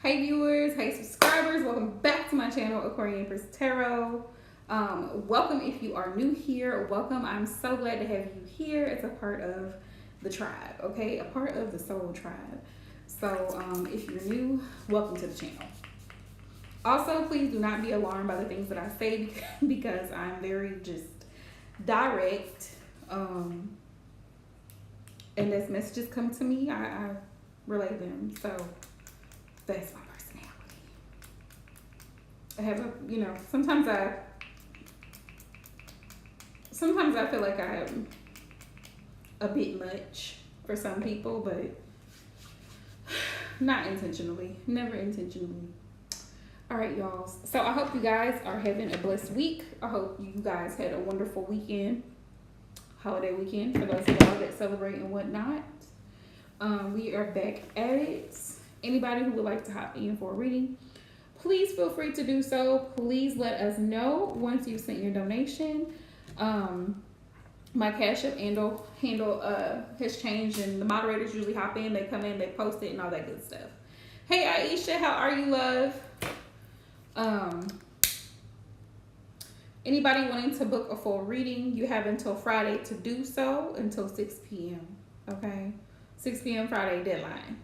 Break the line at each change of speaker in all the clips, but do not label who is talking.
Hey viewers, hey subscribers, welcome back to my channel, Aquarian Empress Tarot. Welcome if you are new here, welcome. I'm so glad to have you here. It's a part of the tribe, okay? A part of the soul tribe. So if you're new, welcome to the channel. Also, please do not be alarmed by the things that I say because I'm very just direct. And as messages come to me, I relay them. So that's my personality. I have sometimes I feel like I'm a bit much for some people, but not intentionally, never intentionally. All right, y'all. So I hope you guys are having a blessed week. I hope you guys had a wonderful weekend, holiday weekend for those of y'all that celebrate and whatnot. We are back at it. Anybody who would like to hop in for a reading, please feel free to do so. Please let us know once you've sent your donation. My Cash App handle has changed, and the moderators usually hop in, they come in, they post it, and all that good stuff. Hey Aisha, how are you, love? Anybody wanting to book a full reading, you have until Friday to do so, until 6 p.m. Okay, 6 p.m. Friday deadline.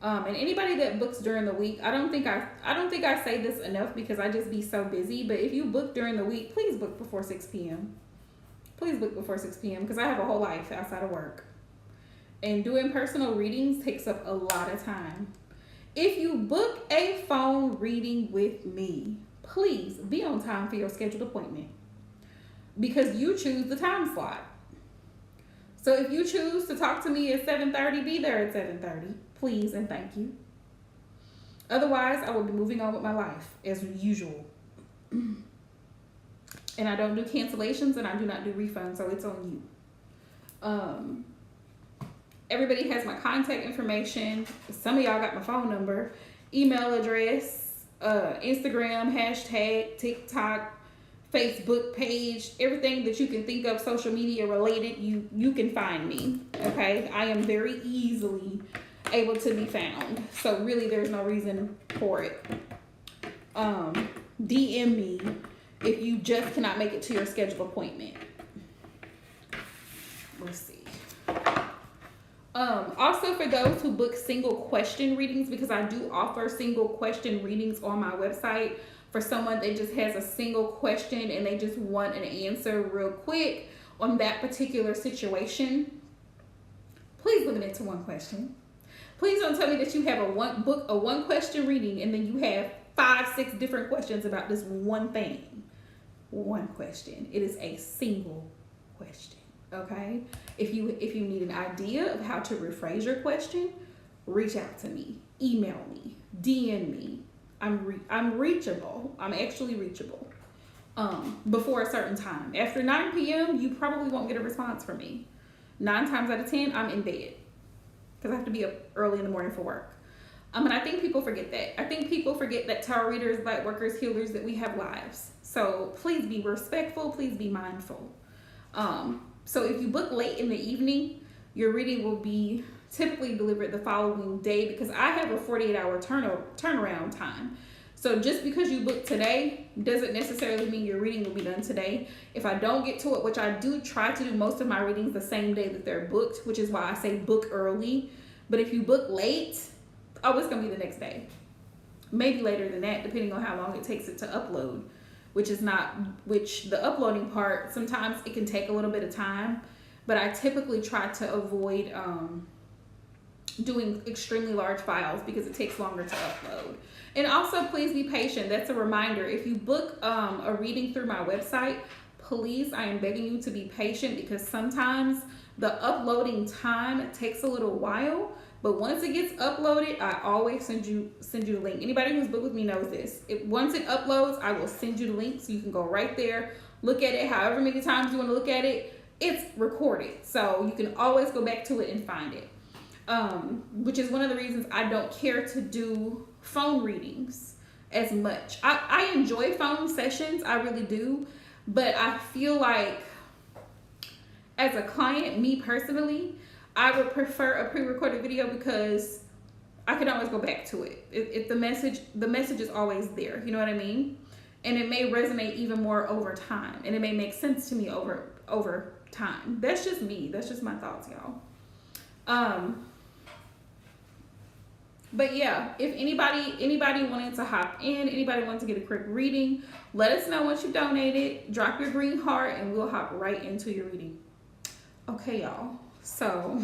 And anybody that books during the week, I don't think I say this enough because I just be so busy. But if you book during the week, please book before 6 p.m. Please book before 6 p.m. because I have a whole life outside of work, and doing personal readings takes up a lot of time. If you book a phone reading with me, please be on time for your scheduled appointment because you choose the time slot. So if you choose to talk to me at 7:30, be there at 7:30, please and thank you. Otherwise, I will be moving on with my life as usual. And I don't do cancellations and I do not do refunds, so it's on you. Everybody has my contact information. Some of y'all got my phone number, email address, Instagram, hashtag, TikTok, Facebook page, everything that you can think of social media related, you can find me. Okay, I am very easily able to be found, so really there's no reason for it. DM me if you just cannot make it to your scheduled appointment. Let's see. Also, for those who book single question readings, because I do offer single question readings on my website for someone that just has a single question and they just want an answer real quick on that particular situation, please limit it to one question. Please don't tell me that you have a one question reading and then you have 5-6 different questions about this one thing. One question. It is a single question. Okay, if you need an idea of how to rephrase your question, reach out to me, email me, DM me. I'm reachable. I'm actually reachable. Before a certain time. After 9 p.m., you probably won't get a response from me. 9 times out of 10, I'm in bed because I have to be up early in the morning for work. And I think people forget that. I think people forget that tarot readers, light workers, healers, that we have lives. So please be respectful. Please be mindful. So if you book late in the evening, your reading will be typically delivered the following day because I have a 48-hour turnaround time. So just because you book today doesn't necessarily mean your reading will be done today. If I don't get to it, which I do try to do most of my readings the same day that they're booked, which is why I say book early. But if you book late, oh, it's going to be the next day. Maybe later than that, depending on how long it takes it to upload. The uploading part, sometimes it can take a little bit of time, but I typically try to avoid doing extremely large files because it takes longer to upload. And also, please be patient. That's a reminder. If you book a reading through my website, please, I am begging you to be patient because sometimes the uploading time takes a little while. But once it gets uploaded, I always send you the link. Anybody who's booked with me knows this. Once it uploads, I will send you the link so you can go right there, look at it however many times you want to look at it. It's recorded, so you can always go back to it and find it. Which is one of the reasons I don't care to do phone readings as much. I enjoy phone sessions, I really do, but I feel like as a client, me personally, I would prefer a pre-recorded video because I can always go back to it. If the message is always there. You know what I mean? And it may resonate even more over time, and it may make sense to me over time. That's just me. That's just my thoughts, y'all. But yeah, if anybody wanted to hop in, anybody wants to get a quick reading, let us know once you donated. Drop your green heart, and we'll hop right into your reading. Okay, y'all. So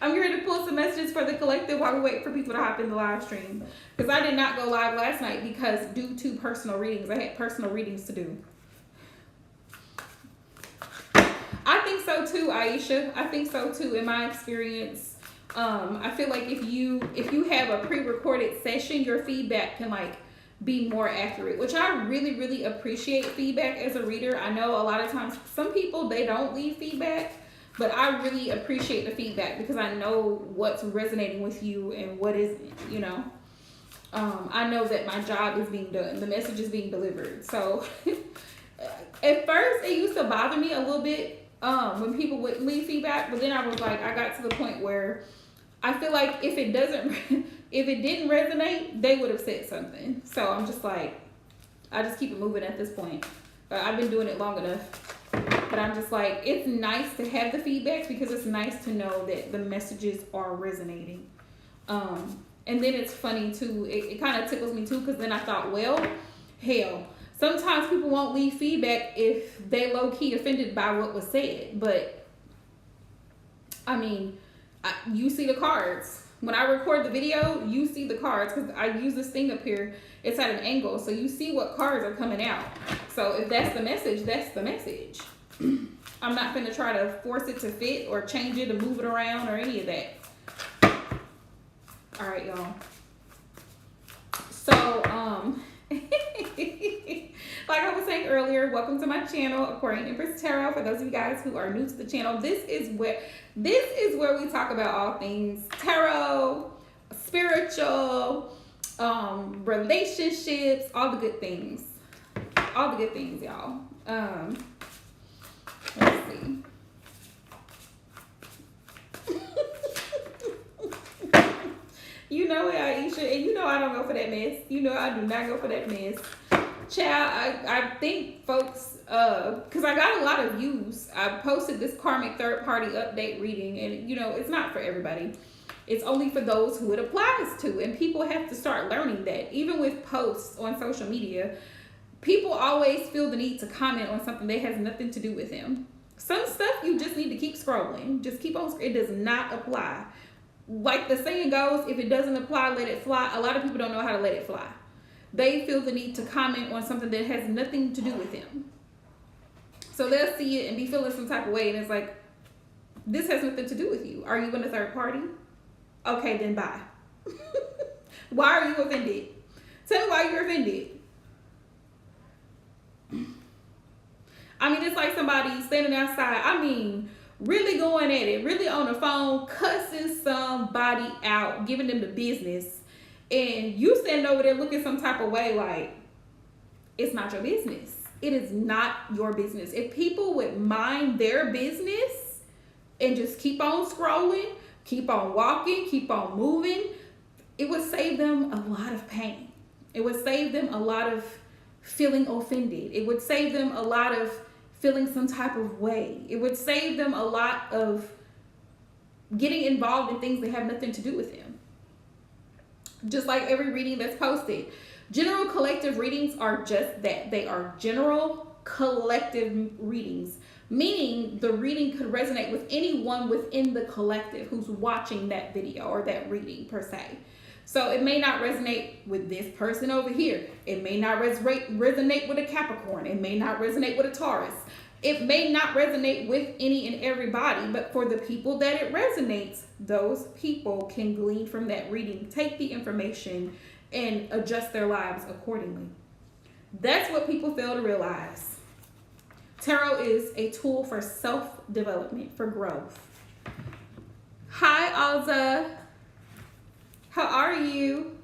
I'm here to pull some messages for the collective while we wait for people to hop in the live stream. Because I did not go live last night because due to personal readings, I had personal readings to do. I think so too, Aisha. I think so too. In my experience, I feel like if you have a pre-recorded session, your feedback can like be more accurate, which I really, really appreciate feedback as a reader. I know a lot of times some people, they don't leave feedback, but I really appreciate the feedback because I know what's resonating with you and what isn't, you know. I know that my job is being done. The message is being delivered. So at first it used to bother me a little bit when people would leave feedback, but then I was like, I got to the point where I feel like if it didn't resonate, they would have said something. So I'm just like, I just keep it moving at this point. I've been doing it long enough. But I'm just like, it's nice to have the feedback because it's nice to know that the messages are resonating. And then it's funny too. It kind of tickles me too because then I thought, well, hell, sometimes people won't leave feedback if they low-key offended by what was said. But, I mean, you see the cards. When I record the video, you see the cards because I use this thing up here. It's at an angle, so you see what cards are coming out. So if that's the message, that's the message. I'm not going to try to force it to fit or change it or move it around or any of that. All right, y'all. So, like I was saying earlier, welcome to my channel, Aquarian Empress Tarot. For those of you guys who are new to the channel, this is where we talk about all things tarot, spiritual, relationships, all the good things. All the good things, y'all. Let's see. You know it, Aisha, and you know I don't go for that mess. You know I do not go for that mess. Child, I think folks, because I got a lot of views. I posted this karmic third party update reading, and you know, it's not for everybody. It's only for those who it applies to, and people have to start learning that. Even with posts on social media, people always feel the need to comment on something that has nothing to do with them. Some stuff you just need to keep scrolling. Just keep on. It does not apply. Like the saying goes, if it doesn't apply, let it fly. A lot of people don't know how to let it fly. They feel the need to comment on something that has nothing to do with them. So they'll see it and be feeling some type of way, and it's like, this has nothing to do with you. Are you in a third party? Okay, then bye. Why are you offended? Tell me why you're offended. I mean, it's like somebody standing outside. I mean, really going at it, really on the phone, cussing somebody out, giving them the business. And you stand over there looking some type of way like, it's not your business. It is not your business. If people would mind their business and just keep on scrolling, keep on walking, keep on moving, it would save them a lot of pain. It would save them a lot of feeling offended. It would save them a lot of feeling some type of way. It would save them a lot of getting involved in things that have nothing to do with them. Just like every reading that's posted. General collective readings are just that. They are general collective readings, meaning the reading could resonate with anyone within the collective who's watching that video or that reading per se. So it may not resonate with this person over here. It may not resonate with a Capricorn. It may not resonate with a Taurus. It may not resonate with any and everybody, but for the people that it resonates, those people can glean from that reading, take the information, and adjust their lives accordingly. That's what people fail to realize. Tarot is a tool for self-development, for growth. Hi, Alza. How are you?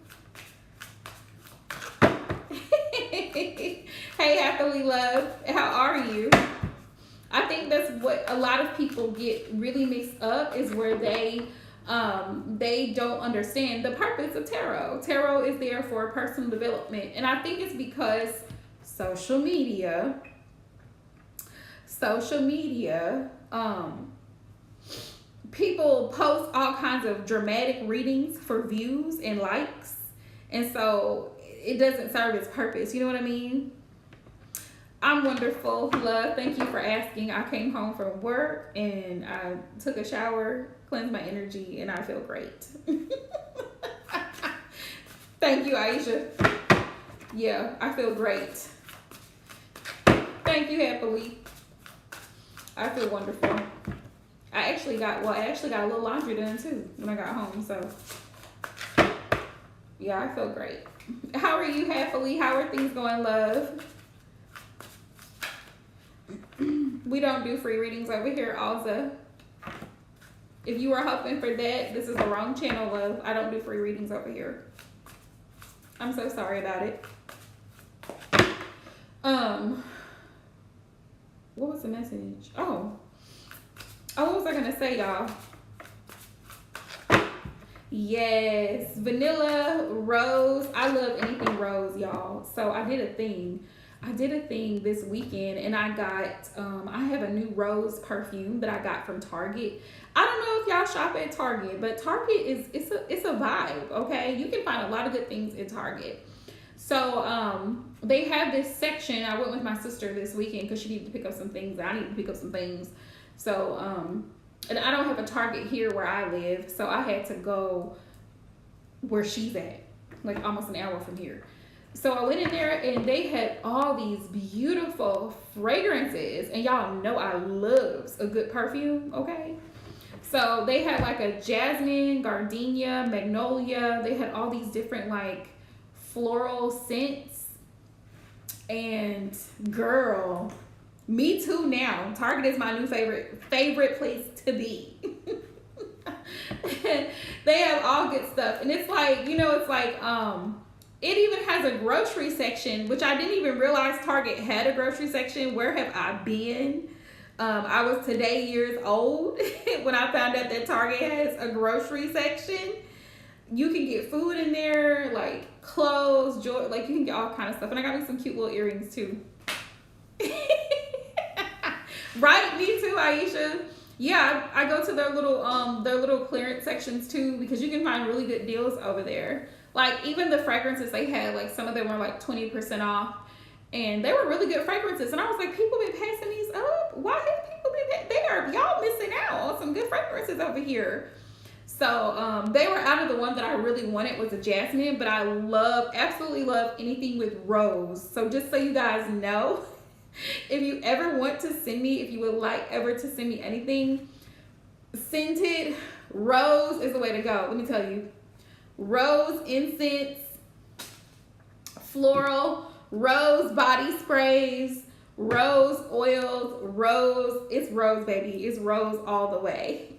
Hey, Happily Love. How are you? I think that's what a lot of people get really mixed up, is where they they don't understand the purpose of tarot. Tarot is there for personal development, and I think it's because social media, people post all kinds of dramatic readings for views and likes, and so it doesn't serve its purpose. You know what I mean? I'm wonderful, love. Thank you for asking. I came home from work and I took a shower, cleansed my energy, and I feel great. Thank you, Aisha. Yeah, I feel great. Thank you, Happily. I feel wonderful. I actually got a little laundry done too when I got home, so yeah, I feel great. How are you, Happily? How are things going, love? We don't do free readings over here, Alza. If you were hoping for that, this is the wrong channel, love. I don't do free readings over here. I'm so sorry about it. What was the message? Oh, what was I gonna say, y'all? Yes, vanilla, rose. I love anything rose, y'all. So I did a thing this weekend, and I got I have a new rose perfume that I got from Target. I don't know if y'all shop at Target, but Target it's a vibe, okay? You can find a lot of good things in Target. So they have this section. I went with my sister this weekend because she needed to pick up some things. I need to pick up some things. So and I don't have a Target here where I live, so I had to go where she's at, like almost an hour from here. So I went in there and they had all these beautiful fragrances, and y'all know I love a good perfume, okay? So they had like a jasmine, gardenia, magnolia. They had all these different like floral scents, and girl, me too now. Target is my new favorite place to be. They have all good stuff, and it's like, you know, it's like it even has a grocery section, which I didn't even realize Target had a grocery section. Where have I been? I was today years old when I found out that Target has a grocery section. You can get food in there, like clothes, like you can get all kind of stuff. And I got me some cute little earrings too. Right, me too, Aisha. Yeah, I go to their little clearance sections too, because you can find really good deals over there. Like even the fragrances they had, like some of them were like 20% off, and they were really good fragrances. And I was like, people been passing these up? Why have people been there? Y'all missing out on some good fragrances over here. So they were out of the one that I really wanted was a jasmine, but I absolutely love anything with rose. So just so you guys know, if you ever want to send me, if you would like ever to send me anything scented, rose is the way to go. Let me tell you. Rose incense, floral, rose body sprays, rose oils, rose. It's rose, baby. It's rose all the way.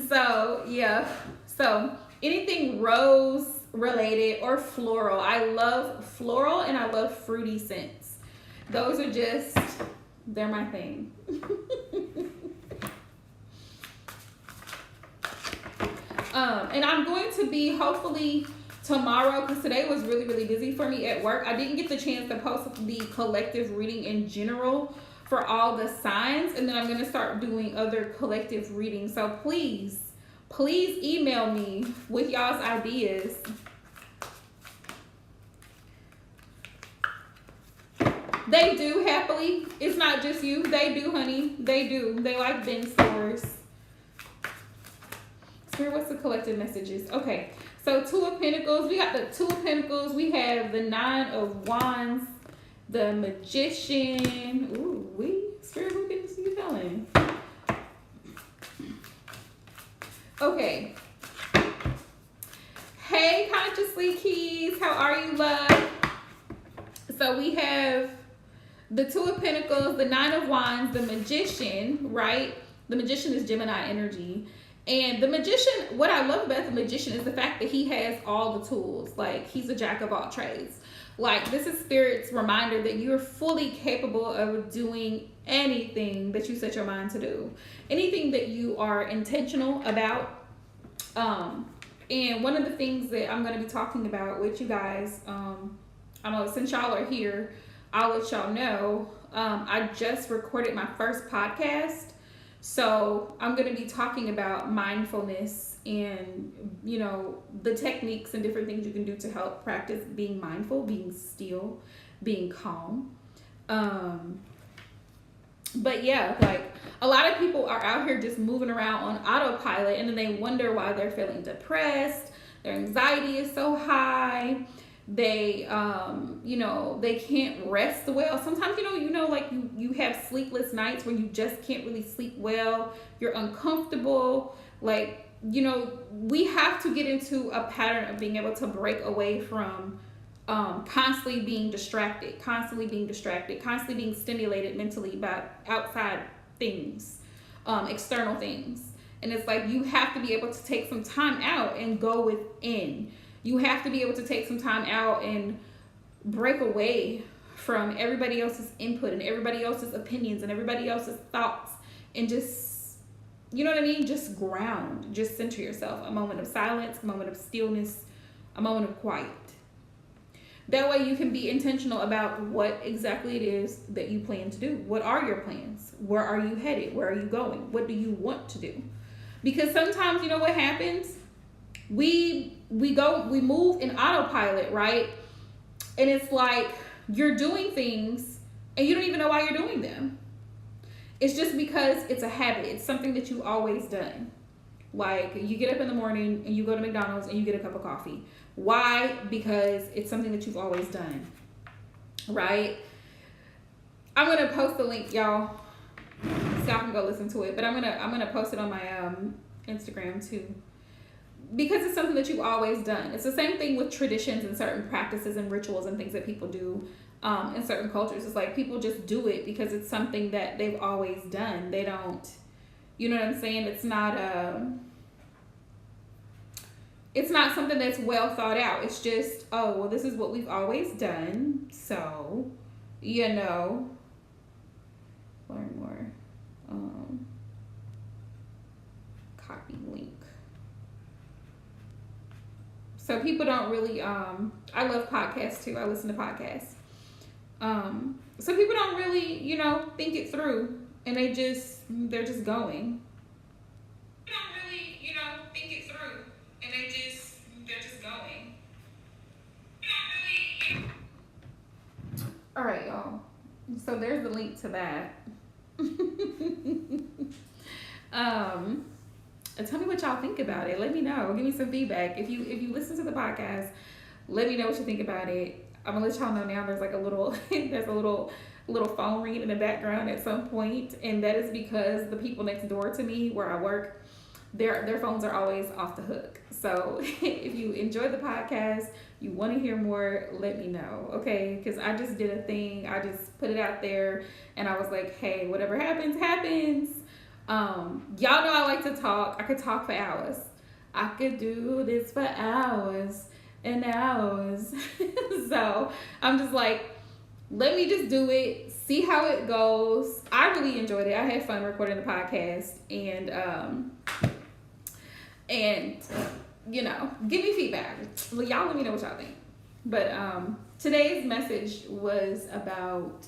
So, yeah. So, anything rose related or floral. I love floral and I love fruity scents. Those are just, they're my thing. And I'm going to be hopefully tomorrow, because today was really, really busy for me at work. I didn't get the chance to post the collective reading in general for all the signs, and then I'm going to start doing other collective readings. So please email me with y'all's ideas. They do, Happily. It's not just you. They do, honey. They do. They like bin stores. Spirit, what's the collective messages? Okay, so Two of Pentacles. We got the Two of Pentacles. We have the Nine of Wands, the Magician. Ooh, Spirit, what is you feeling? Okay. Hey, Consciously Keys. How are you, love? So we have the Two of Pentacles, the Nine of Wands, the Magician, right? The Magician is Gemini energy. And the magician, what I love about the magician is the fact that he has all the tools. Like, he's a jack of all trades. Like, this is Spirit's reminder that you're fully capable of doing anything that you set your mind to do, anything that you are intentional about. And one of the things that I'm going to be talking about with you guys, I know since y'all are here, I'll let y'all know. I just recorded my first podcast. So I'm going to be talking about mindfulness and, you know, the techniques and different things you can do to help practice being mindful, being still, being calm. But yeah, like, a lot of people are out here just moving around on autopilot, and then they wonder why they're feeling depressed. Their anxiety is so high. They you know, they can't rest well. Sometimes, you know, like you have sleepless nights where you just can't really sleep well. You're uncomfortable. Like, you know, we have to get into a pattern of being able to break away from constantly being distracted, constantly being stimulated mentally by outside things, external things. And it's like, you have to be able to take some time out and go within. You have to be able to take some time out and break away from everybody else's input and everybody else's opinions and everybody else's thoughts, and just, you know what I mean? Just ground, just center yourself. A moment of silence, a moment of stillness, a moment of quiet. That way you can be intentional about what exactly it is that you plan to do. What are your plans? Where are you headed? Where are you going? What do you want to do? Because sometimes, you know what happens? We move in autopilot, right? And it's like you're doing things and you don't even know why you're doing them. It's just because it's a habit. It's something that you've always done. Like, you get up in the morning and you go to McDonald's and you get a cup of coffee. Why? Because it's something that you've always done, right? I'm gonna post the link, y'all, so y'all can go listen to it. But I'm gonna post it on my Instagram too, because it's something that you've always done. It's the same thing with traditions and certain practices and rituals and things that people do in certain cultures. It's like people just do it because it's something that they've always done. They don't, you know what I'm saying? It's not something that's well thought out. It's just, oh, well, this is what we've always done. So, you know, learn more. Copy link. So people don't really, I love podcasts too. I listen to podcasts. So people don't really, you know, think it through, and they're just going. They don't really, you know, think it through, and they're just going. All right, y'all. So there's the link to that. Tell me what y'all think about it. Let me know. Give me some feedback. If you listen to the podcast, let me know what you think about it. I'm gonna let y'all know now. There's like a little there's a little phone ringing in the background at some point, and that is because the people next door to me where I work, their phones are always off the hook. So if you enjoy the podcast, you want to hear more, let me know, okay? Because I just did a thing. I just put it out there, and I was like, hey, whatever happens, happens. Y'all know I like to talk. I could talk for hours. I could do this for hours and hours. So I'm just like, let me just do it, see how it goes. I really enjoyed it. I had fun recording the podcast, and you know, give me feedback. Y'all let me know what y'all think. But today's message was about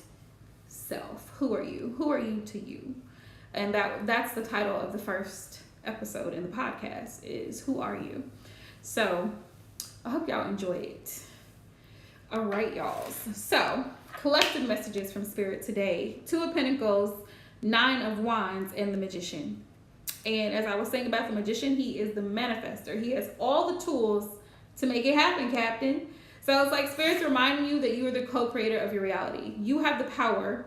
self. Who are you? Who are you to you? And that's the title of the first episode in the podcast, is Who Are You? So I hope y'all enjoy it. All right, y'all. So collective messages from Spirit today: Two of Pentacles, Nine of Wands, and the Magician. And as I was saying about the Magician, he is the manifester. He has all the tools to make it happen, Captain. So it's like Spirit's reminding you that you are the co-creator of your reality. You have the power.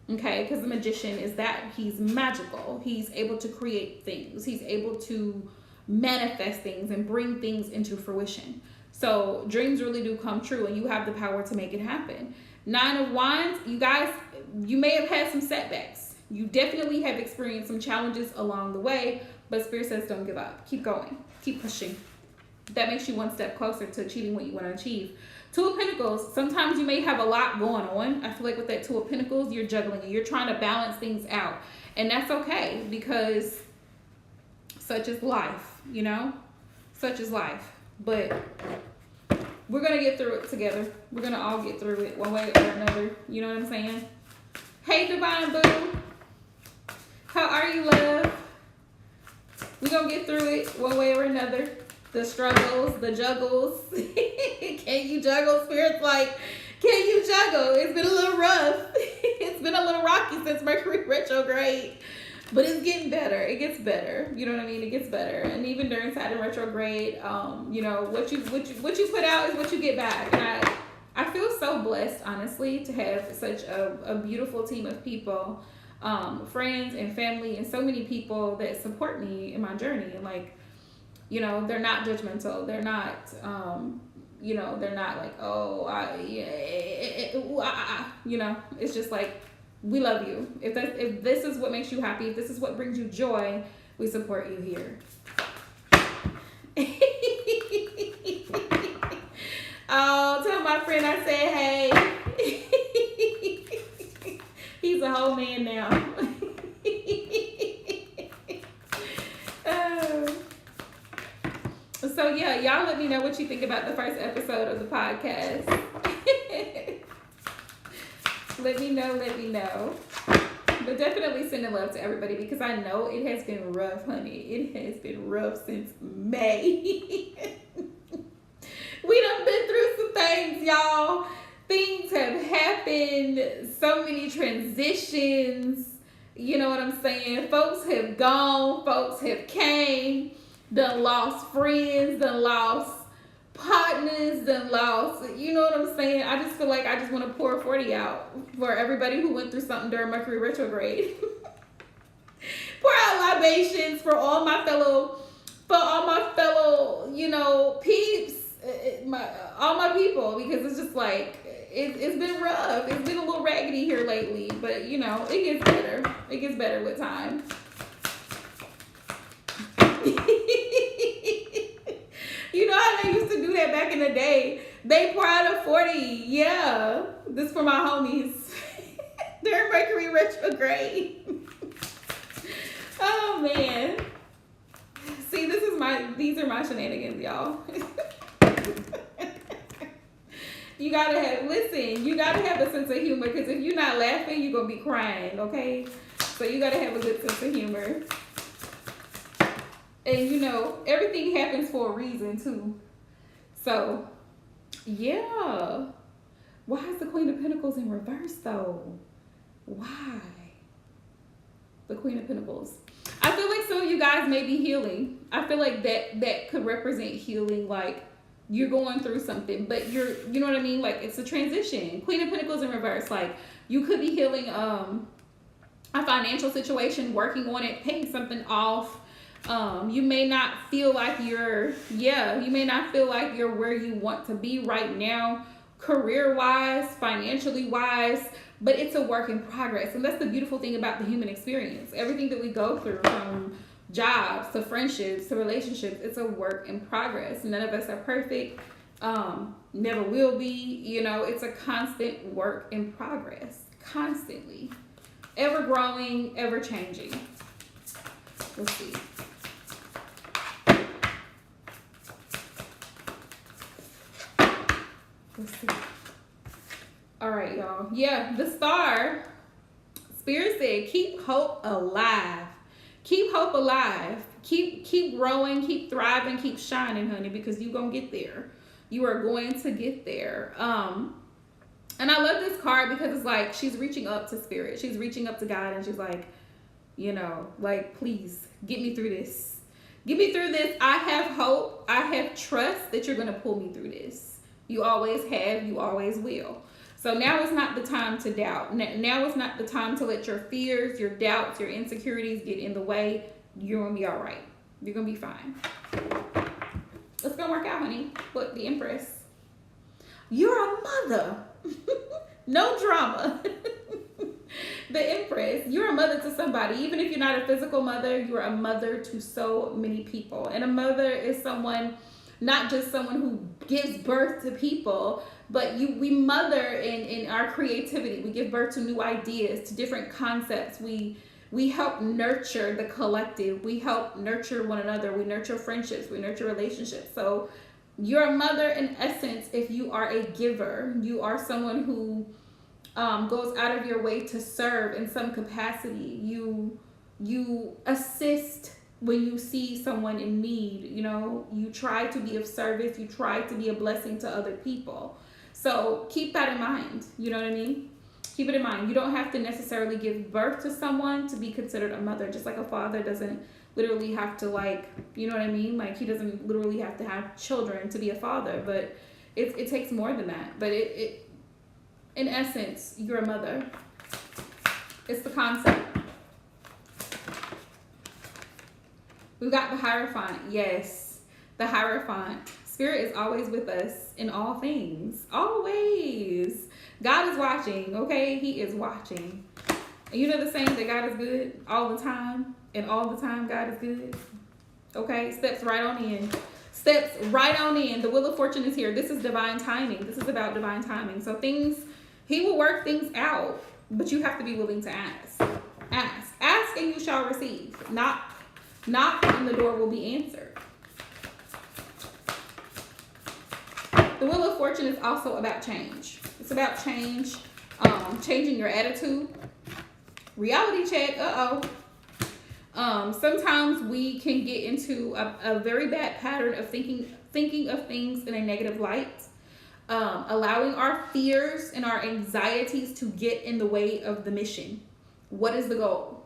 Okay, because the Magician is that he's magical. He's able to create things. He's able to manifest things and bring things into fruition. So dreams really do come true, and you have the power to make it happen. Nine of Wands, you guys, you may have had some setbacks. You definitely have experienced some challenges along the way, But Spirit says don't give up. Keep going. Keep pushing. That makes you one step closer to achieving what you want to achieve. Two of Pentacles, sometimes you may have a lot going on. I feel like with that Two of Pentacles, you're juggling and you're trying to balance things out. And that's okay, because such is life, you know? Such is life. But we're going to get through it together. We're going to all get through it one way or another. You know what I'm saying? Hey, Divine Boo. How are you, love? We're going to get through it one way or another. The struggles, the juggles. Can you juggle? Spirit's like, can you juggle? It's been a little rough. It's been a little rocky since Mercury retrograde. But it's getting better. It gets better. You know what I mean? It gets better. And even during Saturn retrograde, you know, what you put out is what you get back. And I feel so blessed, honestly, to have such a beautiful team of people, friends and family, and so many people that support me in my journey. And like, you know, they're not judgmental. They're not, you know, they're not like, oh, you know, it's just like, we love you. If this is what makes you happy, if this is what brings you joy, we support you here. Oh, tell my friend I said hey. He's a whole man now. So yeah, y'all let me know what you think about the first episode of the podcast. Let me know. But definitely sending love to everybody, because I know it has been rough, honey. It has been rough since May. We done been through some things, y'all. Things have happened. So many transitions. You know what I'm saying? Folks have gone. Folks have came. Done lost friends. Done lost partners. Done lost. You know what I'm saying? I just feel like I just want to pour 40 out for everybody who went through something during Mercury retrograde. Pour out libations for all my fellow, you know, peeps. All my people, because it's just like it's been rough. It's been a little raggedy here lately, but you know, it gets better. It gets better with time. You know how they used to do that back in the day? They pour out a 40. Yeah, this for my homies. They're Mercury retrograde. Oh man. See, these are my shenanigans, y'all. You gotta have a sense of humor, because if you're not laughing, you're gonna be crying, okay? So you gotta have a good sense of humor. And you know, everything happens for a reason too. So, yeah. Why is the Queen of Pentacles in reverse though? Why? The Queen of Pentacles. I feel like some of you guys may be healing. I feel like that could represent healing, like you're going through something, but you know what I mean? Like it's a transition. Queen of Pentacles in reverse. Like you could be healing a financial situation, working on it, paying something off. You may not feel like you're where you want to be right now, career-wise, financially-wise, but it's a work in progress. And that's the beautiful thing about the human experience. Everything that we go through, from jobs to friendships to relationships, it's a work in progress. None of us are perfect, never will be. You know, it's a constant work in progress, constantly, ever growing, ever changing. Let's see. All right, y'all. Yeah, the star. Spirit said, keep hope alive. Keep hope alive. Keep growing, keep thriving, keep shining, honey, because you're going to get there. You are going to get there. And I love this card because it's like she's reaching up to Spirit. She's reaching up to God, and she's like, you know, like, please get me through this. Get me through this. I have hope. I have trust that you're going to pull me through this. You always have. You always will. So now is not the time to doubt. Now is not the time to let your fears, your doubts, your insecurities get in the way. You're going to be all right. You're going to be fine. It's going to work out, honey. Look, the Empress. You're a mother. No drama. The Empress. You're a mother to somebody. Even if you're not a physical mother, you're a mother to so many people. And a mother is someone, not just someone who gives birth to people, but we mother in our creativity. We give birth to new ideas, to different concepts. We help nurture the collective. We help nurture one another. We nurture friendships. We nurture relationships. So you're a mother in essence if you are a giver. You are someone who goes out of your way to serve in some capacity. You assist when you see someone in need. You know, you try to be of service. You try to be a blessing to other people. So keep that in mind. You know what I mean? Keep it in mind. You don't have to necessarily give birth to someone to be considered a mother. Just like a father doesn't literally have to, like, you know what I mean? Like, he doesn't literally have to have children to be a father. But it takes more than that. But it in essence, you're a mother. It's the concept. We've got the Hierophant. Yes, the Hierophant. Spirit is always with us in all things. Always. God is watching, okay? He is watching. And you know the saying that God is good all the time, and all the time God is good? Okay? Steps right on in. Steps right on in. The Wheel of Fortune is here. This is divine timing. This is about divine timing. So he will work things out, but you have to be willing to ask. Ask. Ask and you shall receive. Knock and the door will be answered. The Wheel of Fortune is also about change. It's about change, changing your attitude. Reality check, sometimes we can get into a very bad pattern of thinking of things in a negative light, allowing our fears and our anxieties to get in the way of the mission. What is the goal?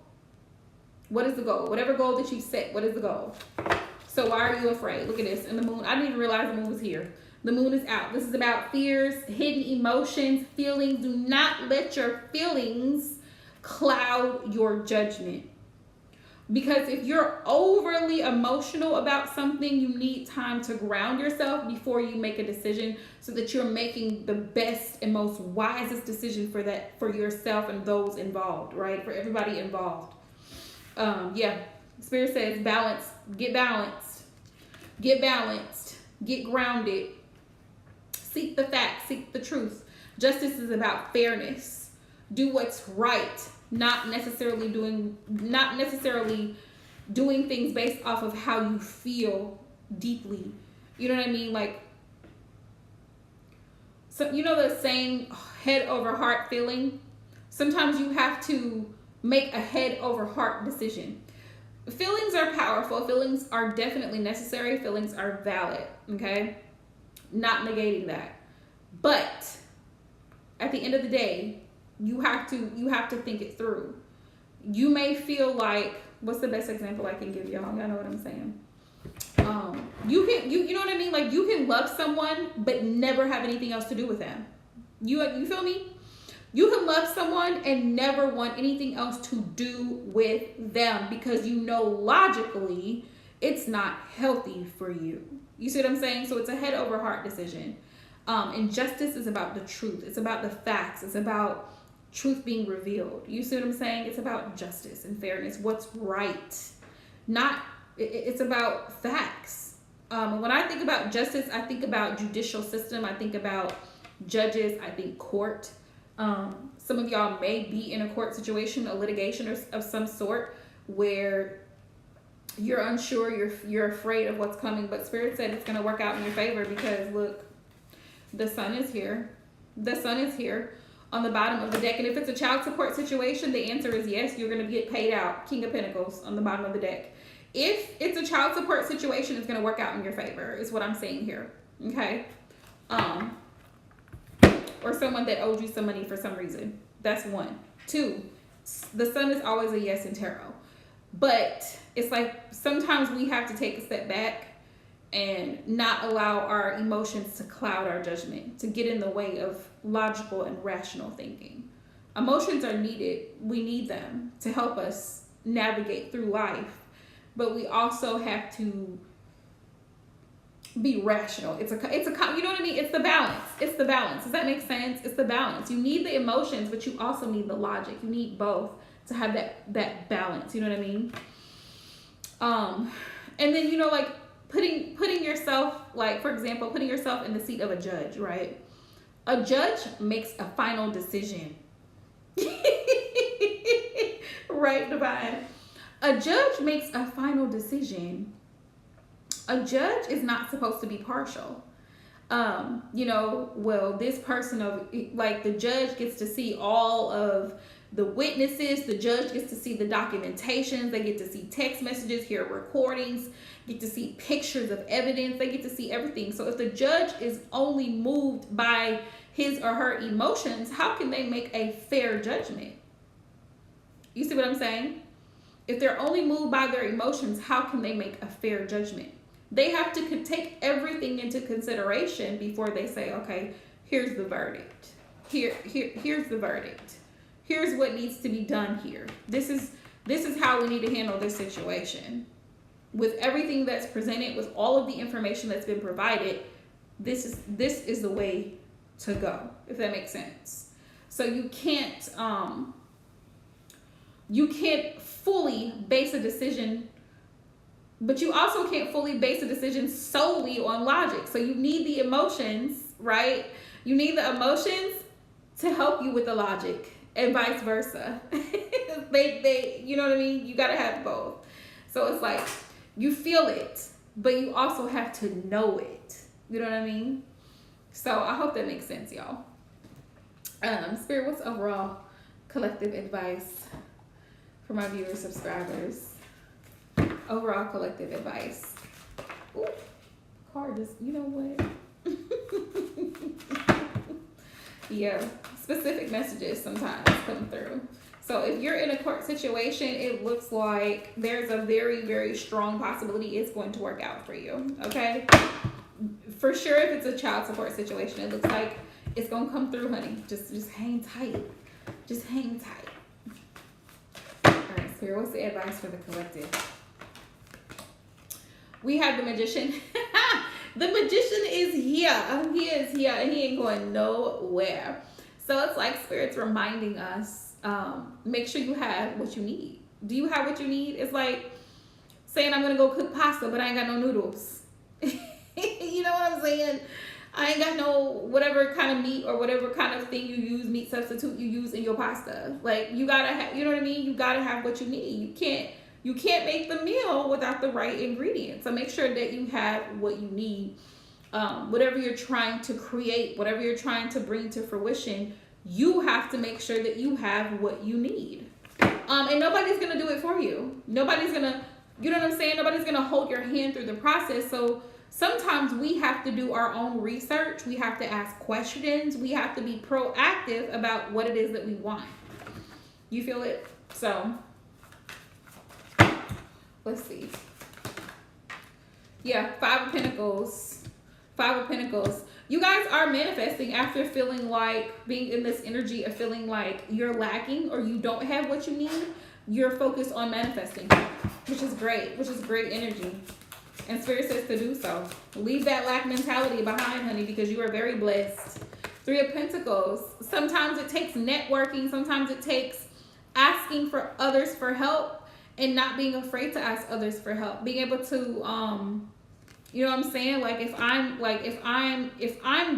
What is the goal? Whatever goal that you set, what is the goal? So why are you afraid? Look at this. And the moon, I didn't even realize the moon was here. The moon is out. This is about fears, hidden emotions, feelings. Do not let your feelings cloud your judgment. Because if you're overly emotional about something, you need time to ground yourself before you make a decision so that you're making the best and most wisest decision for yourself and those involved, right? For everybody involved. Spirit says balance, get balanced, get grounded, seek the facts, seek the truth. Justice is about fairness. Do what's right, not necessarily doing things based off of how you feel deeply. You know what I mean? Like, so you know the saying head over heart feeling? Sometimes you have to make a head over heart decision. Feelings are powerful. Feelings are definitely necessary. Feelings are valid, okay? Not negating that. But at the end of the day, you have to think it through. You may feel like, what's the best example I can give y'all? Y'all know what I'm saying. You know what I mean? Like, you can love someone but never have anything else to do with them. You feel me? You can love someone and never want anything else to do with them because you know logically it's not healthy for you. You see what I'm saying? So it's a head over heart decision. And justice is about the truth. It's about the facts. It's about truth being revealed. You see what I'm saying? It's about justice and fairness. What's right? It's about facts. When I think about justice, I think about judicial system. I think about judges. I think court. Some of y'all may be in a court situation, a litigation of some sort, where you're unsure, you're afraid of what's coming, but Spirit said it's going to work out in your favor because look, the sun is here. The sun is here on the bottom of the deck. And if it's a child support situation, the answer is yes, you're going to get paid out. King of Pentacles on the bottom of the deck. If it's a child support situation, it's going to work out in your favor, is what I'm saying here. Okay? Or someone that owed you some money for some reason. That's one. Two, the sun is always a yes in tarot. But it's like sometimes we have to take a step back and not allow our emotions to cloud our judgment, to get in the way of logical and rational thinking. Emotions are needed. We need them to help us navigate through life. But we also have to be rational. It's a, you know what I mean? It's the balance. It's the balance. Does that make sense? It's the balance. You need the emotions, but you also need the logic. You need both to have that balance. You know what I mean? And then, you know, like putting yourself, like, for example, putting yourself in the seat of a judge, right? A judge makes a final decision. Right, Divine? A judge makes a final decision. A judge is not supposed to be partial. You know, well, this person of, like, the judge gets to see all of the witnesses. The judge gets to see the documentations. They get to see text messages, hear recordings, get to see pictures of evidence. They get to see everything. So if the judge is only moved by his or her emotions, how can they make a fair judgment? You see what I'm saying? If they're only moved by their emotions, how can they make a fair judgment? They have to take everything into consideration before they say, okay, here's the verdict. Here's the verdict. Here's what needs to be done here. This is how we need to handle this situation. With everything that's presented, with all of the information that's been provided, this is the way to go, if that makes sense. So you can't fully base a decision, but you also can't fully base a decision solely on logic. So you need the emotions, right? You need the emotions to help you with the logic, and vice versa. they you know what I mean? You gotta have both. So it's like you feel it, but you also have to know it. You know what I mean? So I hope that makes sense, y'all. Spirit, what's overall collective advice for my viewers, subscribers? Overall collective advice. Ooh, card just, you know what? Yeah, specific messages sometimes come through. So if you're in a court situation, it looks like there's a very, very strong possibility it's going to work out for you, okay? For sure, if it's a child support situation, it looks like it's going to come through, honey. Just hang tight. Just hang tight. All right, Spirit, what's the advice for the collective? We have the Magician. The Magician is here. He is here, and he ain't going nowhere. So it's like Spirit's reminding us, make sure you have what you need. Do you have what you need? It's like saying I'm going to go cook pasta, but I ain't got no noodles. You know what I'm saying? I ain't got no whatever kind of meat or whatever kind of thing you use, meat substitute you use in your pasta. Like, you got to have, you know what I mean? You got to have what you need. You can't make the meal without the right ingredients. So make sure that you have what you need. Whatever you're trying to create, whatever you're trying to bring to fruition, you have to make sure that you have what you need. And nobody's going to do it for you. Nobody's going to, you know what I'm saying? Nobody's going to hold your hand through the process. So sometimes we have to do our own research. We have to ask questions. We have to be proactive about what it is that we want. You feel it? So let's see. Yeah, Five of Pentacles. Five of Pentacles. You guys are manifesting after feeling like, being in this energy of feeling like you're lacking or you don't have what you need. You're focused on manifesting, which is great, which is great energy. And Spirit says to do so. Leave that lack mentality behind, honey, because you are very blessed. Three of Pentacles. Sometimes it takes networking. Sometimes it takes asking for others for help and not being afraid to ask others for help. Being able to, you know what I'm saying? Like, if I'm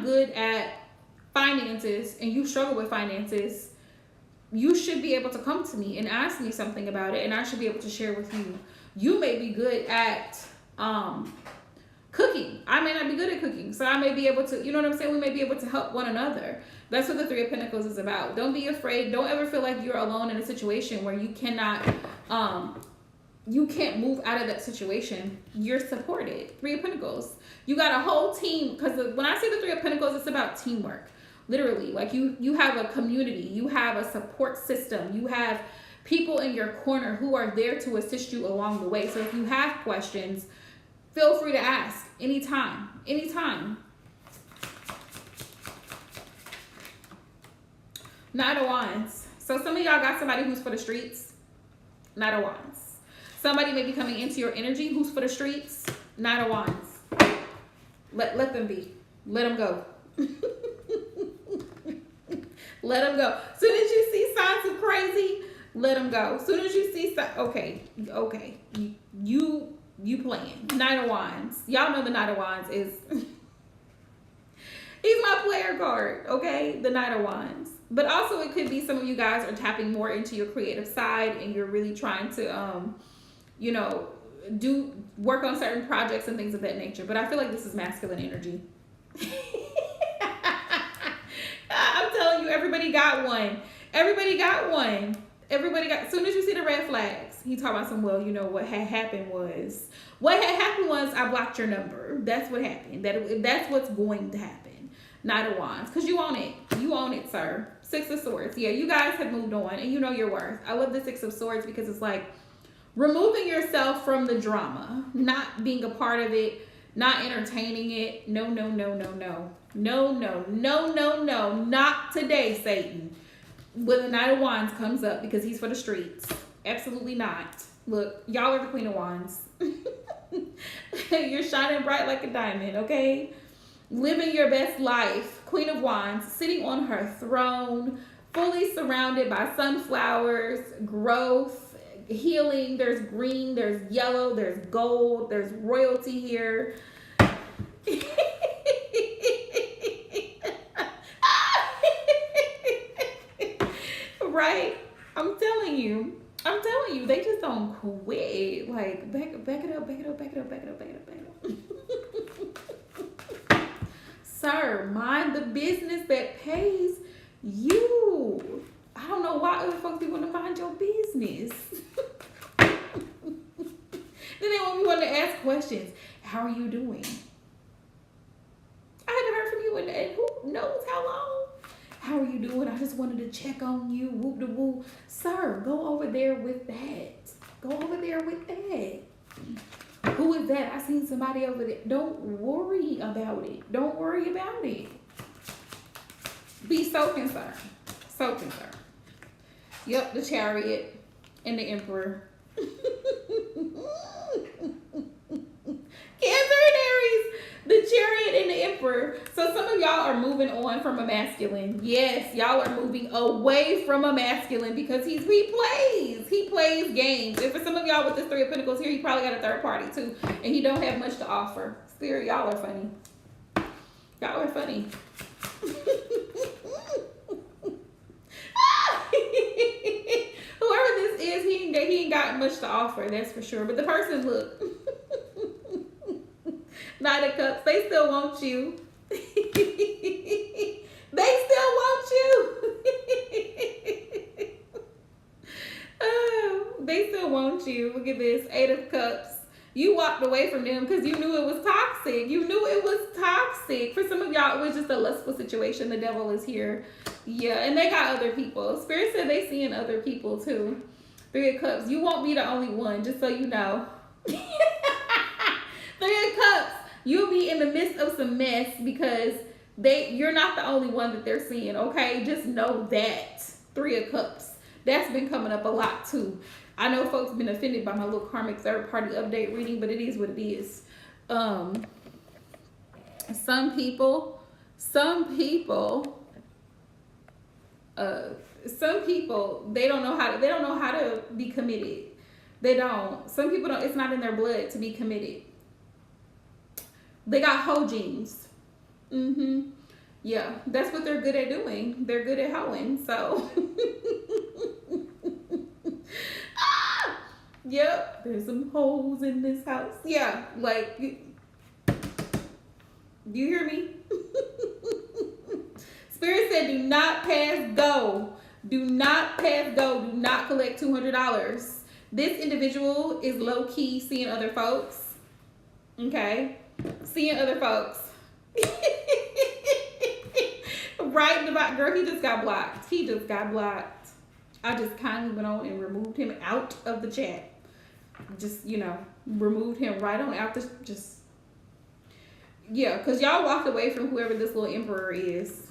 good at finances and you struggle with finances, you should be able to come to me and ask me something about it, and I should be able to share with you. You may be good at cooking. I may not be good at cooking, so I may be able to, you know what I'm saying? We may be able to help one another. That's what the Three of Pentacles is about. Don't be afraid. Don't ever feel like you're alone in a situation where you cannot, you can't move out of that situation. You're supported. Three of Pentacles. You got a whole team, because when I say the Three of Pentacles, it's about teamwork. Literally, like you have a community, you have a support system, you have people in your corner who are there to assist you along the way. So if you have questions, feel free to ask anytime. Knight of Wands. So some of y'all got somebody who's for the streets. Knight of Wands. Somebody may be coming into your energy who's for the streets. Knight of Wands. Let them be. Let them go. Let them go. Soon as you see signs of crazy, let them go. Soon as you see okay, you playing. Knight of Wands. Y'all know the Knight of Wands is he's my player card, okay? The Knight of Wands. But also it could be some of you guys are tapping more into your creative side and you're really trying to you know, do work on certain projects and things of that nature. But I feel like this is masculine energy. I'm telling you, everybody got one. Everybody got one. Everybody got, as soon as you see the red flags, he talking about some, well, you know, what had happened was I blocked your number. That's what happened. That's what's going to happen. Knight of Wands. Because you own it. You own it, sir. Six of Swords. Yeah, you guys have moved on and you know your worth. I love the Six of Swords because it's like removing yourself from the drama, not being a part of it, not entertaining it. No, no, no, no, no. No, no, no, no, no. Not today, Satan. When the Knight of Wands comes up because he's for the streets. Absolutely not. Look, y'all are the Queen of Wands. You're shining bright like a diamond, okay? Living your best life. Queen of Wands, sitting on her throne, fully surrounded by sunflowers, growth, healing. There's green, there's yellow, there's gold, there's royalty here. Right? I'm telling you, they just don't quit. Like, back it up. Sir, mind the business that pays you. I don't know why other folks be want to mind your business. Then they want to ask questions. How are you doing? I haven't heard from you in who knows how long. How are you doing? I just wanted to check on you. Whoop de whoop. Sir, go over there with that. Go over there with that. Who is that? I seen somebody over there. Don't worry about it. Don't worry about it. Be so concerned. So concerned. Yep, the Chariot and the Emperor. Cancer and Aries, the Chariot and the Emperor. So some of y'all are moving on from a masculine. Yes, y'all are moving away from a masculine because he plays games. And for some of y'all with this Three of Pentacles here, he probably got a third party too, and he don't have much to offer. Spirit, y'all are funny. Y'all are funny. Whoever this is, he ain't got much to offer, that's for sure. But the person, look. Knight of Cups, they still want you. They still want you. Oh, they still want you. Look at this, Eight of Cups. You walked away from them because you knew it was toxic. You knew it was toxic. For some of y'all, it was just a lustful situation. The devil is here. Yeah, and they got other people. Spirit said they seeing other people too. Three of Cups. You won't be the only one, just so you know. Three of Cups. You'll be in the midst of some mess because you're not the only one that they're seeing, okay? Just know that. Three of Cups. That's been coming up a lot too. I know folks have been offended by my little karmic third party update reading, but it is what it is. Some people, they don't know how to be committed. They don't. Some people don't, it's not in their blood to be committed. They got hoe genes. Yeah, that's what they're good at doing. They're good at hoeing, so. Yep, there's some hoes in this house. Yeah, like, do you hear me? Spirit said, do not pass go. Do not pass go. Do not collect $200. This individual is low-key seeing other folks. Okay? Seeing other folks. Right about, girl, he just got blocked. He just got blocked. I just kindly went on and removed him out of the chat. Just, you know, removed him right on out the, just, yeah, because y'all walked away from whoever this little emperor is.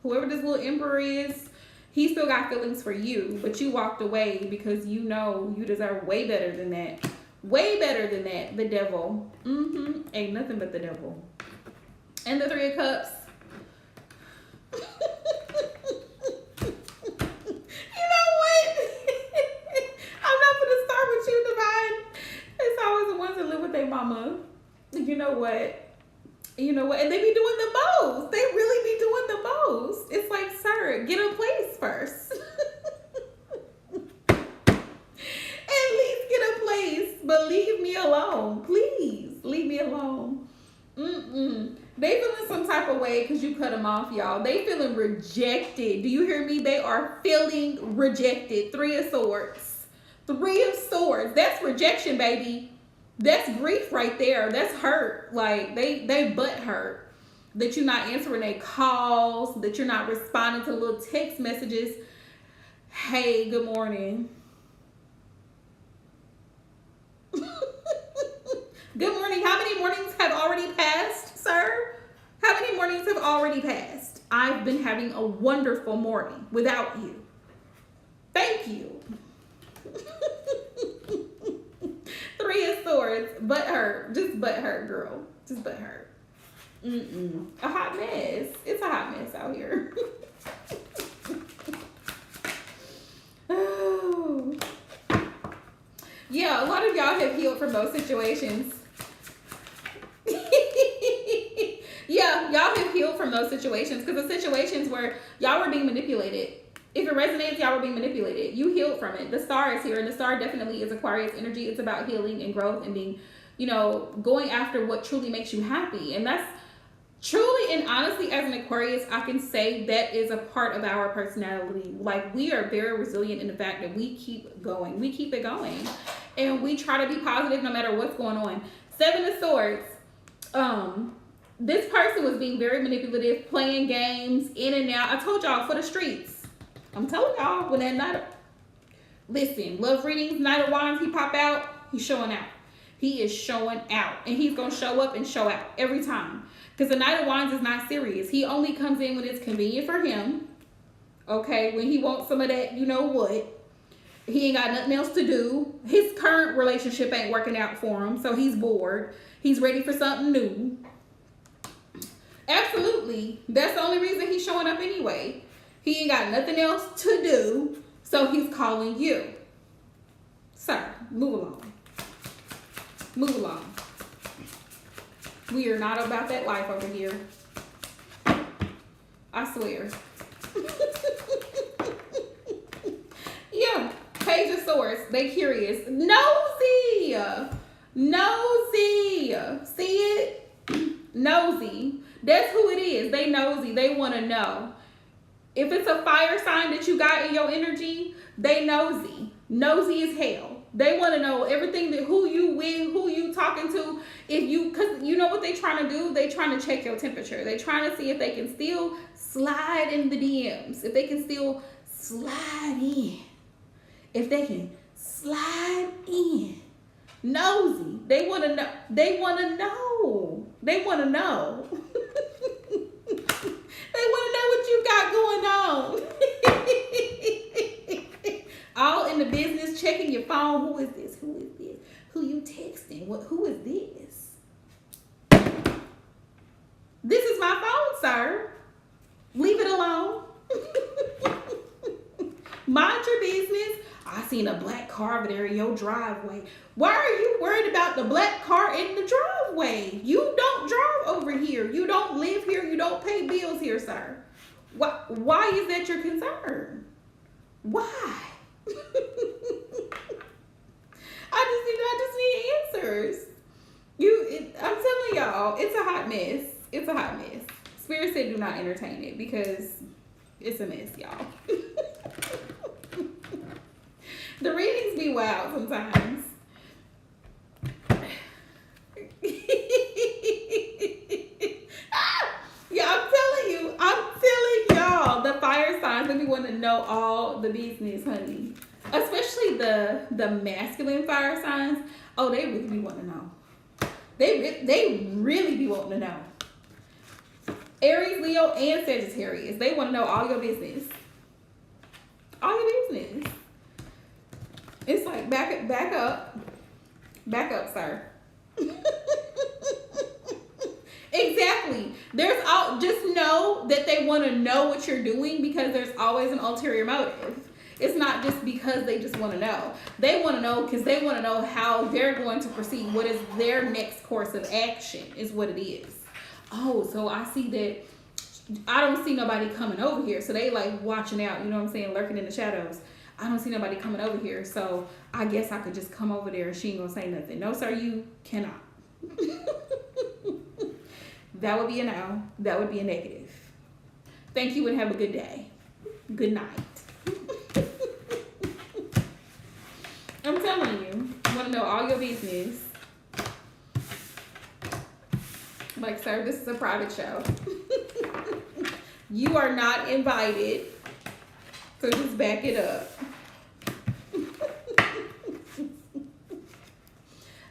Whoever this little emperor is, he still got feelings for you, but you walked away because you know you deserve way better than that. Way better than that. The devil. Ain't nothing but the devil. And the Three of Cups. You know what? I'm not gonna start with you, Divine. It's always the ones that live with their mama. You know what? You know what? And they be doing the most. They really be doing the most. It's like, sir, get a place first. At least get a place, but leave me alone. Please, leave me alone. They feeling some type of way because you cut them off, y'all. They feeling rejected. Do you hear me? They are feeling rejected. Three of Swords. Three of Swords. That's rejection, baby. That's grief right there. That's hurt. Like, they butt hurt. That you're not answering their calls. That you're not responding to little text messages. Hey, good morning. Good morning. How many mornings have already passed, sir? How many mornings have already passed? I've been having a wonderful morning without you. Thank you. Three of Swords. Butt hurt. Just butt hurt, girl. Just butt hurt. A hot mess. It's a hot mess out here. Oh. Yeah, a lot of y'all have healed from those situations. Yeah, y'all have healed from those situations because the situations where y'all were being manipulated. If it resonates, y'all were being manipulated. You healed from it. The star is here, and the star definitely is Aquarius energy. It's about healing and growth and being, you know, going after what truly makes you happy. And that's truly and honestly, as an Aquarius, I can say that is a part of our personality. Like, we are very resilient in the fact that we keep going. We keep it going. And we try to be positive no matter what's going on. Seven of Swords. This person was being very manipulative, playing games, in and out. I told y'all, for the streets. I'm telling y'all, when that night, listen, love readings, Knight of Wands, he pop out, he's showing out. He is showing out. And he's going to show up and show out every time. Because the Knight of Wands is not serious. He only comes in when it's convenient for him. Okay, when he wants some of that, you know what. He ain't got nothing else to do. His current relationship ain't working out for him, so he's bored. He's ready for something new. Absolutely. That's the only reason he's showing up anyway. He ain't got nothing else to do, so he's calling you. Sir, move along. Move along. We are not about that life over here. I swear. Yeah, Page of Swords. They curious. Nosy. Nosy. See it? Nosy. That's who it is. They nosy. They want to know. If it's a fire sign that you got in your energy, they nosy. Nosy as hell. They want to know everything, that who you with, who you talking to. If you, because you know what they trying to do? They trying to check your temperature. They trying to see if they can still slide in the DMs. If they can still slide in. If they can slide in. Nosy. They want to know. They want to know. They want to know. They want to know what you got going on. All in the business, checking your phone. Who is this? Who is this? Who you texting? What? Who is this? This is my phone, sir. Leave it alone. Mind your business. I seen a black car over there in your driveway. Why are you worried about the black car in the driveway? You don't drive over here. You don't live here. You don't pay bills here, sir. Why is that your concern? Why? I just need answers. I'm telling y'all, it's a hot mess. It's a hot mess. Spirit said do not entertain it because it's a mess, y'all. The readings be wild sometimes. Yeah, I'm telling y'all, the fire signs, they be want to know all the business, honey. Especially the masculine fire signs. Oh, they really be wanting to know. They really be wanting to know. Aries, Leo, and Sagittarius, they want to know all your business. All your business. It's like back up, sir. Exactly. There's all just know that they want to know what you're doing because there's always an ulterior motive. It's not just because they just want to know. They want to know because they want to know how they're going to proceed. What is their next course of action is what it is. Oh, so I see that I don't see nobody coming over here. So they like watching out, you know what I'm saying, lurking in the shadows. I don't see nobody coming over here. So I guess I could just come over there and she ain't gonna say nothing. No, sir, you cannot. That would be a no. That would be a negative. Thank you and have a good day. Good night. I'm telling you, I want to know all your business. Like, sir, this is a private show. You are not invited. So just back it up.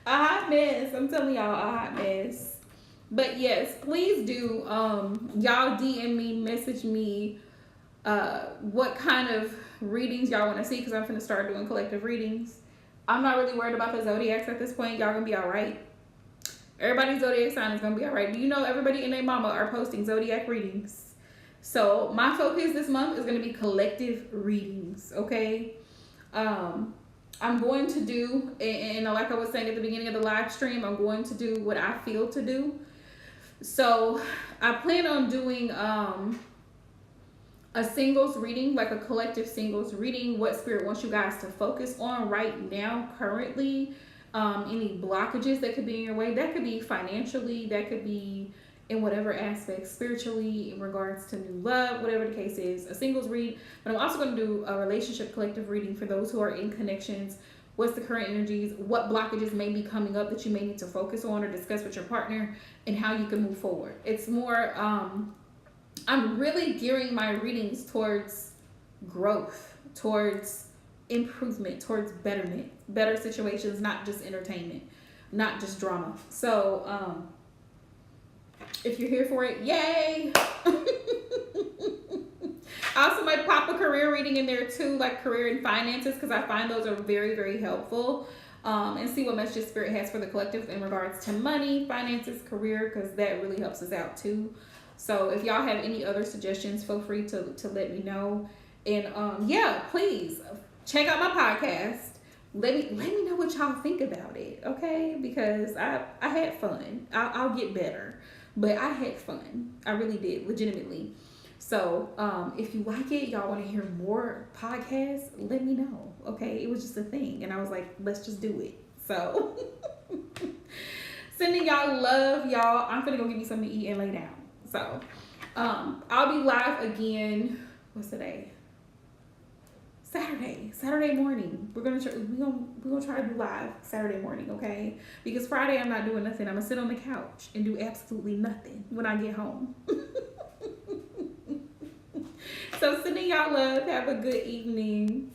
A hot mess. I'm telling y'all, a hot mess. But yes, please do. Y'all DM me, message me what kind of readings y'all want to see because I'm going to start doing collective readings. I'm not really worried about the zodiacs at this point. Y'all going to be all right. Everybody's zodiac sign is going to be all right. You know, everybody and their mama are posting zodiac readings. So my focus this month is going to be collective readings, okay? I'm going to do, and like I was saying at the beginning of the live stream, I'm going to do what I feel to do. So I plan on doing a singles reading, like a collective singles reading, what spirit wants you guys to focus on right now, currently. Any blockages that could be in your way. That could be financially, that could be in whatever aspect, spiritually, in regards to new love, whatever the case is, a singles read. But I'm also going to do a relationship collective reading for those who are in connections. What's the current energies? What blockages may be coming up that you may need to focus on or discuss with your partner, and how you can move forward. It's more, I'm really gearing my readings towards growth, towards improvement, towards betterment, better situations, not just entertainment, not just drama. So, if you're here for it, yay! I also might pop a career reading in there too, like career and finances, because I find those are very, very helpful. And see what message Spirit has for the collective in regards to money, finances, career, because that really helps us out too. So if y'all have any other suggestions, feel free to let me know. And yeah, please check out my podcast. Let me know what y'all think about it, okay? Because I had fun. I'll get better. But I had fun. I really did, legitimately. So if you like it, y'all want to hear more podcasts, let me know, okay? It was just a thing. And I was like, let's just do it. So sending y'all love, y'all. I'm going to go get me something to eat and lay down. So I'll be live again. What's today? Saturday morning. We're gonna try to do live Saturday morning, okay? Because Friday I'm not doing nothing. I'm gonna sit on the couch and do absolutely nothing when I get home. So sending y'all love. Have a good evening.